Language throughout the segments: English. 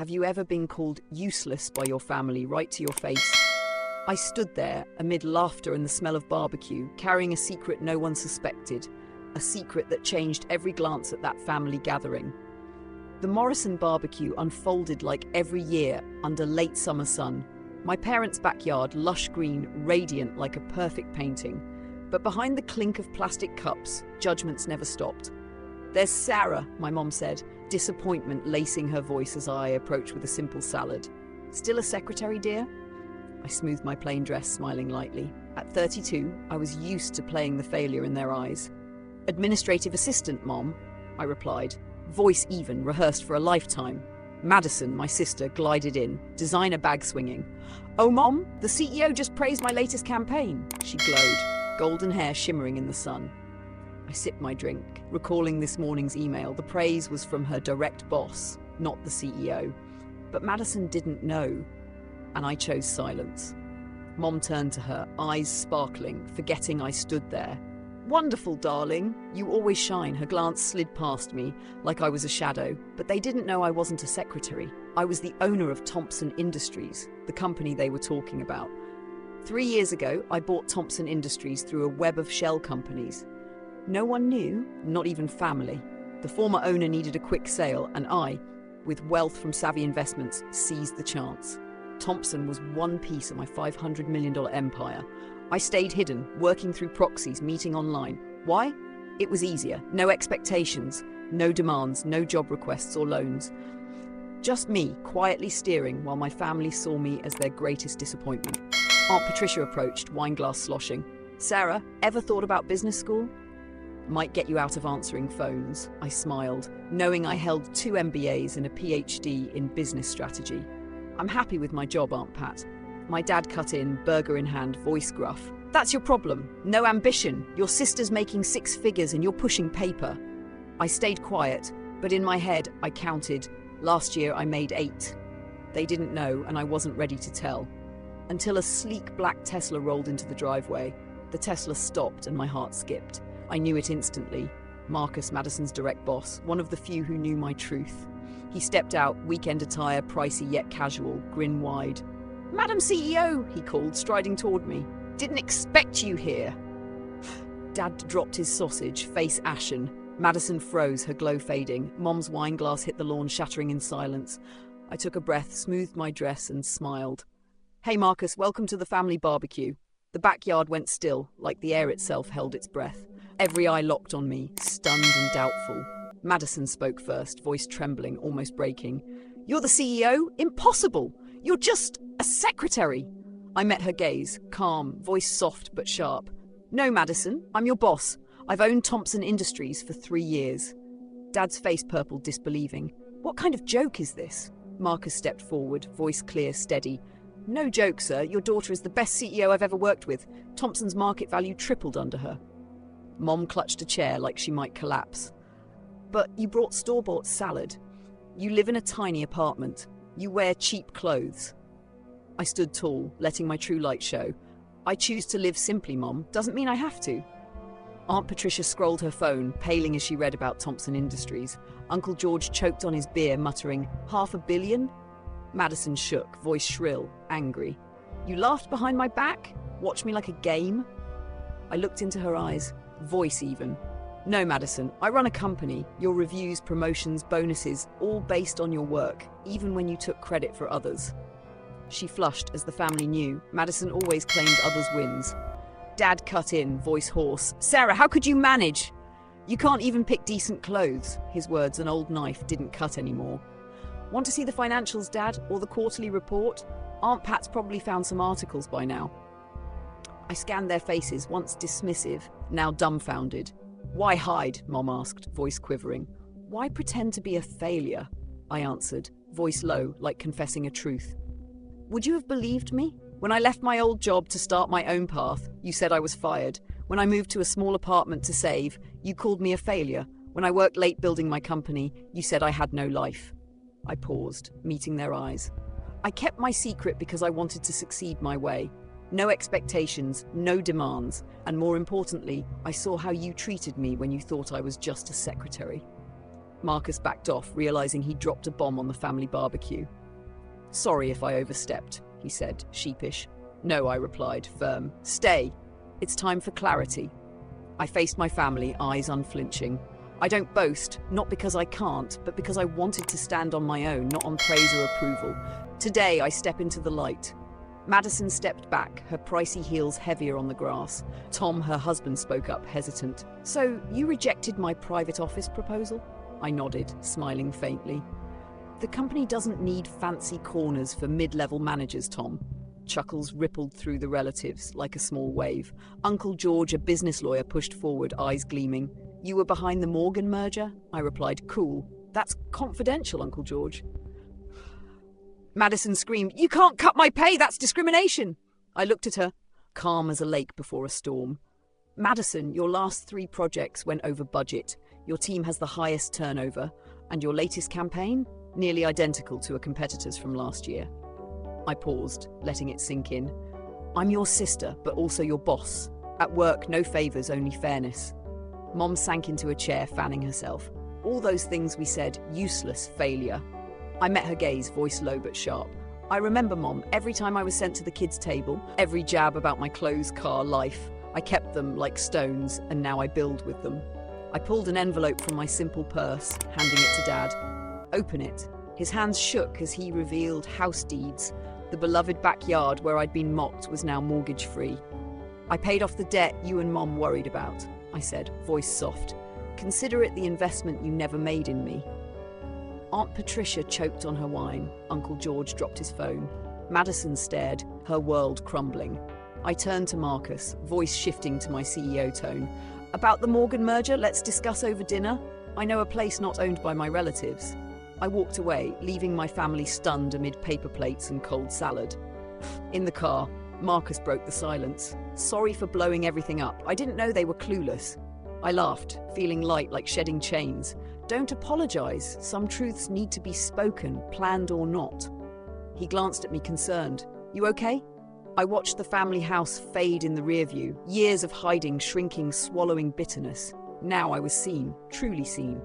Have you ever been called useless by your family right to your face? I stood there amid laughter and the smell of barbecue, carrying a secret no one suspected, a secret that changed every glance at that family gathering. The Morrison barbecue unfolded like every year under late summer sun. My parents' backyard, lush green, radiant like a perfect painting. But behind the clink of plastic cups, judgments never stopped. "There's Sarah," my mom said, disappointment lacing her voice as I approached with a simple salad. "Still a secretary, dear?" I smoothed my plain dress, smiling lightly. At 32, I was used to playing the failure in their eyes. "Administrative assistant, Mom," I replied, voice even, rehearsed for a lifetime. Madison, my sister, glided in, designer bag swinging. "Oh, Mom, the CEO just praised my latest campaign," she glowed, golden hair shimmering in the sun. I sipped my drink, recalling this morning's email. The praise was from her direct boss, not the CEO. But Madison didn't know, and I chose silence. Mom turned to her, eyes sparkling, forgetting I stood there. "Wonderful, darling. You always shine." Her glance slid past me like I was a shadow, but they didn't know I wasn't a secretary. I was the owner of Thompson Industries, the company they were talking about. 3 years ago, I bought Thompson Industries through a web of shell companies. No one knew, not even family. The former owner needed a quick sale, and I, with wealth from savvy investments, seized the chance. Thompson was one piece of my $500 million empire. I stayed hidden, working through proxies, meeting online. Why? It was easier. No expectations, no demands, no job requests or loans. Just me, quietly steering while my family saw me as their greatest disappointment. Aunt Patricia approached, wine glass sloshing. "Sarah, ever thought about business school?" "Might get you out of answering phones," I smiled, knowing I held 2 MBAs and a PhD in business strategy. "I'm happy with my job, Aunt Pat." My dad cut in, burger in hand, voice gruff. "That's your problem. No ambition. Your sister's making 6 figures and you're pushing paper." I stayed quiet, but in my head I counted. Last year I made 8. They didn't know, and I wasn't ready to tell. Until a sleek black Tesla rolled into the driveway. The Tesla stopped and my heart skipped. I knew it instantly. Marcus, Madison's direct boss, one of the few who knew my truth. He stepped out, weekend attire, pricey yet casual, grin wide. "Madam CEO," he called, striding toward me. "Didn't expect you here." Dad dropped his sausage, face ashen. Madison froze, her glow fading. Mom's wine glass hit the lawn, shattering in silence. I took a breath, smoothed my dress, and smiled. "Hey, Marcus, welcome to the family barbecue." The backyard went still, like the air itself held its breath. Every eye locked on me, stunned and doubtful. Madison spoke first, voice trembling, almost breaking. "You're the CEO? Impossible! You're just a secretary." I met her gaze, calm, voice soft but sharp. "No, Madison, I'm your boss. I've owned Thompson Industries for 3 years." Dad's face purpled, disbelieving. "What kind of joke is this?" Marcus stepped forward, voice clear, steady. "No joke, sir. Your daughter is the best CEO I've ever worked with. Thompson's market value tripled under her." Mom clutched a chair like she might collapse. "But you brought store-bought salad. You live in a tiny apartment. You wear cheap clothes." I stood tall, letting my true light show. "I choose to live simply, Mom. Doesn't mean I have to." Aunt Patricia scrolled her phone, paling as she read about Thompson Industries. Uncle George choked on his beer, muttering, "500 million?" Madison shook, voice shrill, angry. "You laughed behind my back? Watched me like a game?" I looked into her eyes, voice even. "No, Madison, I run a company. Your reviews, promotions, bonuses, all based on your work, even when you took credit for others." She flushed, as the family knew. Madison always claimed others' wins. Dad cut in, voice hoarse. "Sarah, how could you manage? You can't even pick decent clothes." His words, an old knife, didn't cut anymore. "Want to see the financials, Dad, or the quarterly report? Aunt Pat's probably found some articles by now." I scanned their faces, once dismissive, now dumbfounded. "Why hide?" Mom asked, voice quivering. "Why pretend to be a failure?" I answered, voice low, like confessing a truth. "Would you have believed me? When I left my old job to start my own path, you said I was fired. When I moved to a small apartment to save, you called me a failure. When I worked late building my company, you said I had no life." I paused, meeting their eyes. "I kept my secret because I wanted to succeed my way. No expectations, no demands, and more importantly, I saw how you treated me when you thought I was just a secretary." Marcus backed off, realizing he'd dropped a bomb on the family barbecue. "Sorry if I overstepped," he said, sheepish. "No," I replied, firm. "Stay. It's time for clarity." I faced my family, eyes unflinching. I don't boast, not because I can't, but because I wanted to stand on my own, not on praise or approval. Today, I step into the light. Madison stepped back, her pricey heels heavier on the grass. Tom, her husband, spoke up, hesitant. "So, you rejected my private office proposal?" I nodded, smiling faintly. "The company doesn't need fancy corners for mid-level managers, Tom." Chuckles rippled through the relatives like a small wave. Uncle George, a business lawyer, pushed forward, eyes gleaming. "You were behind the Morgan merger?" I replied, "Cool. That's confidential, Uncle George." Madison screamed, "You can't cut my pay! That's discrimination!" I looked at her, calm as a lake before a storm. "Madison, your last 3 projects went over budget. Your team has the highest turnover. And your latest campaign? Nearly identical to a competitor's from last year." I paused, letting it sink in. "I'm your sister, but also your boss. At work, no favours, only fairness." Mom sank into a chair, fanning herself. "All those things we said, useless, failure." I met her gaze, voice low but sharp. "I remember, Mom, every time I was sent to the kids' table, every jab about my clothes, car, life, I kept them like stones, and now I build with them." I pulled an envelope from my simple purse, handing it to Dad. "Open it." His hands shook as he revealed house deeds. The beloved backyard where I'd been mocked was now mortgage-free. "I paid off the debt you and Mom worried about," I said, voice soft. "Consider it the investment you never made in me." Aunt Patricia choked on her wine. Uncle George dropped his phone. Madison stared, her world crumbling. I turned to Marcus, voice shifting to my CEO tone. "About the Morgan merger, let's discuss over dinner. I know a place not owned by my relatives." I walked away, leaving my family stunned amid paper plates and cold salad. In the car, Marcus broke the silence. "Sorry for blowing everything up. I didn't know they were clueless." I laughed, feeling light like shedding chains. "Don't apologize. Some truths need to be spoken, planned or not." He glanced at me concerned. "You okay?" I watched the family house fade in the rearview, years of hiding, shrinking, swallowing bitterness. Now I was seen, truly seen.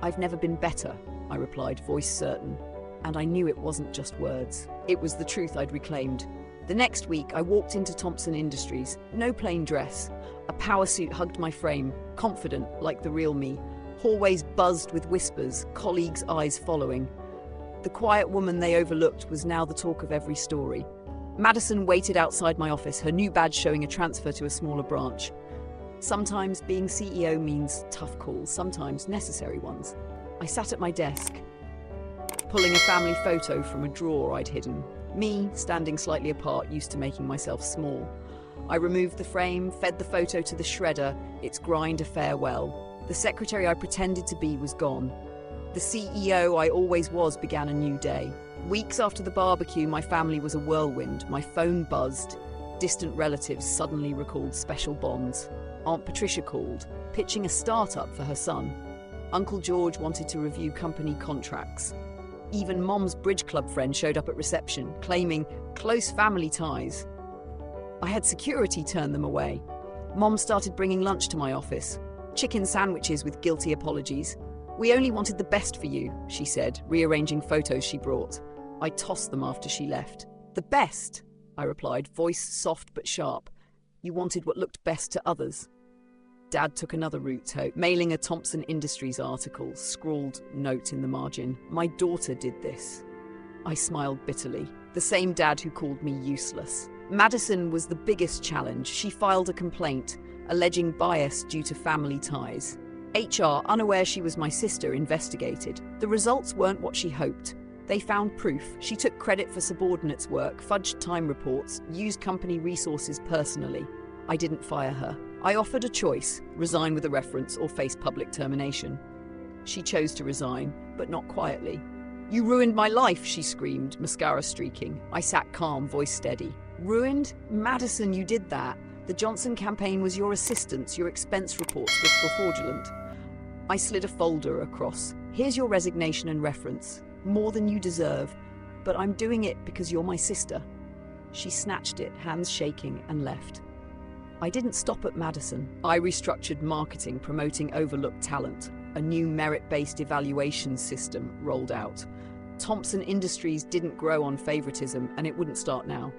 "I've never been better," I replied, voice certain. And I knew it wasn't just words. It was the truth I'd reclaimed. The next week, I walked into Thompson Industries. No plain dress. A power suit hugged my frame, confident like the real me. Hallways buzzed with whispers, colleagues' eyes following. The quiet woman they overlooked was now the talk of every story. Madison waited outside my office, her new badge showing a transfer to a smaller branch. Sometimes being CEO means tough calls, sometimes necessary ones. I sat at my desk, pulling a family photo from a drawer I'd hidden. Me, standing slightly apart, used to making myself small. I removed the frame, fed the photo to the shredder, its grind a farewell. The secretary I pretended to be was gone. The CEO I always was began a new day. Weeks after the barbecue, my family was a whirlwind. My phone buzzed. Distant relatives suddenly recalled special bonds. Aunt Patricia called, pitching a startup for her son. Uncle George wanted to review company contracts. Even Mom's bridge club friend showed up at reception, claiming close family ties. I had security turn them away. Mom started bringing lunch to my office. Chicken sandwiches with guilty apologies. "We only wanted the best for you," she said, rearranging photos she brought. I tossed them after she left. "The best?" I replied, voice soft but sharp. "You wanted what looked best to others." Dad took another route, mailing a Thompson Industries article, scrawled note in the margin. "My daughter did this." I smiled bitterly. The same dad who called me useless. Madison was the biggest challenge. She filed a complaint, alleging bias due to family ties. HR, unaware she was my sister, investigated. The results weren't what she hoped. They found proof. She took credit for subordinates' work, fudged time reports, used company resources personally. I didn't fire her. I offered a choice, resign with a reference or face public termination. She chose to resign, but not quietly. "You ruined my life," she screamed, mascara streaking. I sat calm, voice steady. "Ruined? Madison, you did that. The Johnson campaign was your assistance, your expense reports were fraudulent." I slid a folder across. "Here's your resignation and reference. More than you deserve, but I'm doing it because you're my sister." She snatched it, hands shaking, and left. I didn't stop at Madison. I restructured marketing, promoting overlooked talent. a new merit-based evaluation system rolled out. Thompson Industries didn't grow on favoritism, and it wouldn't start now.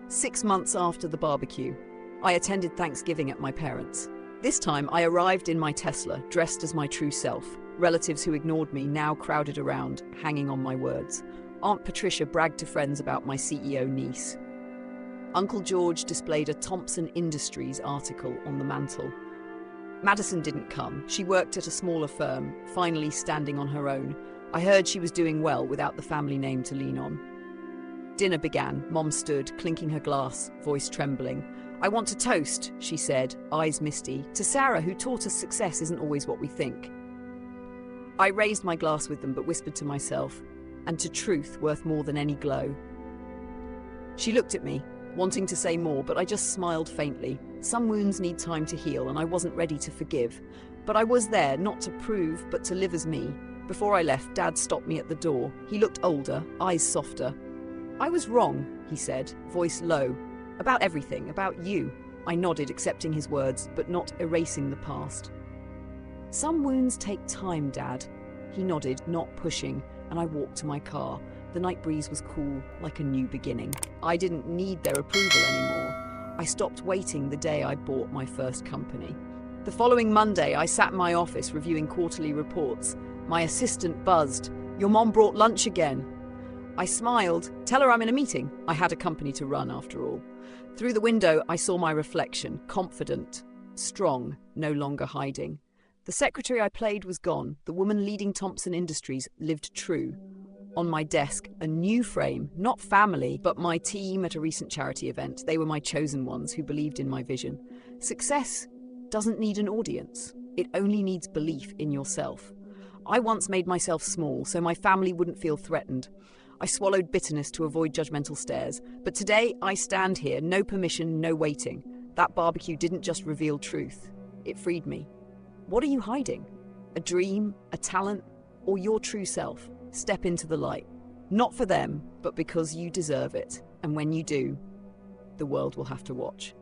6 months after the barbecue, I attended Thanksgiving at my parents'. This time, I arrived in my Tesla, dressed as my true self. Relatives who ignored me now crowded around, hanging on my words. Aunt Patricia bragged to friends about my CEO niece. Uncle George displayed a Thompson Industries article on the mantel. Madison didn't come. She worked at a smaller firm, finally standing on her own. I heard she was doing well without the family name to lean on. Dinner began. Mom stood, clinking her glass, voice trembling. "I want to toast," she said, eyes misty, "to Sarah, who taught us success isn't always what we think." I raised my glass with them but whispered to myself, "And to truth worth more than any glow." She looked at me, wanting to say more, but I just smiled faintly. Some wounds need time to heal, and I wasn't ready to forgive. But I was there, not to prove, but to live as me. Before I left, Dad stopped me at the door. He looked older, eyes softer. "I was wrong," he said, voice low. "About everything, about you." I nodded, accepting his words, but not erasing the past. "Some wounds take time, Dad." He nodded, not pushing, and I walked to my car. The night breeze was cool, like a new beginning. I didn't need their approval anymore. I stopped waiting the day I bought my first company. The following Monday, I sat in my office reviewing quarterly reports. My assistant buzzed. "Your mom brought lunch again." I smiled. "Tell her I'm in a meeting." I had a company to run, after all. Through the window, I saw my reflection, confident, strong, no longer hiding. The secretary I played was gone. The woman leading Thompson Industries lived true. On my desk, a new frame, not family, but my team at a recent charity event. They were my chosen ones who believed in my vision. Success doesn't need an audience. It only needs belief in yourself. I once made myself small so my family wouldn't feel threatened. I swallowed bitterness to avoid judgmental stares. But today, I stand here, no permission, no waiting. That barbecue didn't just reveal truth. It freed me. What are you hiding? A dream, a talent, or your true self? Step into the light. Not for them, but because you deserve it. And when you do, the world will have to watch.